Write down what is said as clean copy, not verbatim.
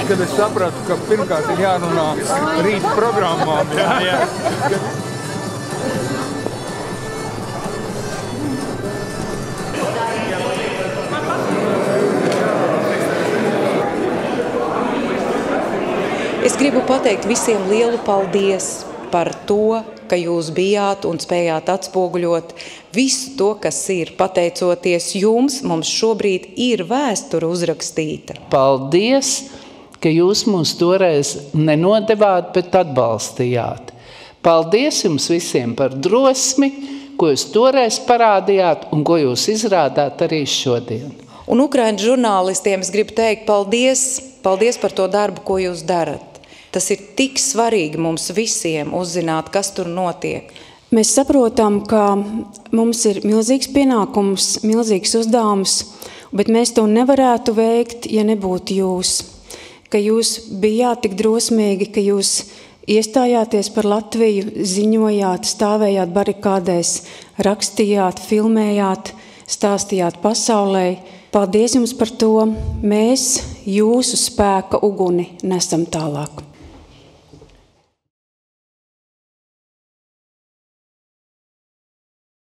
kad es sapratu, ka pirmkārt ir jārunā rīta programmām. Jā. Es gribu pateikt visiem lielu paldies par to, ka jūs bijāt un spējāt atspoguļot visu to, kas ir. Pateicoties jums, mums šobrīd ir vēsture uzrakstīta. Paldies, ka jūs mūs toreiz nenodevāt, bet atbalstījāt. Paldies jums visiem par drosmi, ko jūs toreiz parādījāt un ko jūs izrādāt arī šodien. Un Ukraiņu žurnālistiem es gribu teikt paldies par to darbu, ko jūs darat. Tas ir tik svarīgi mums visiem uzzināt, kas tur notiek. Mēs saprotam, ka mums ir milzīgs pienākums, milzīgs uzdevums, bet mēs to nevarētu veikt, ja nebūtu jūs. Ka jūs bijāt tik drosmīgi, ka jūs iestājāties par Latviju, ziņojāt, stāvējāt barikādēs, rakstījāt, filmējāt, stāstījāt pasaulē. Paldies jums par to. Mēs jūsu spēka uguni nesam tālāk.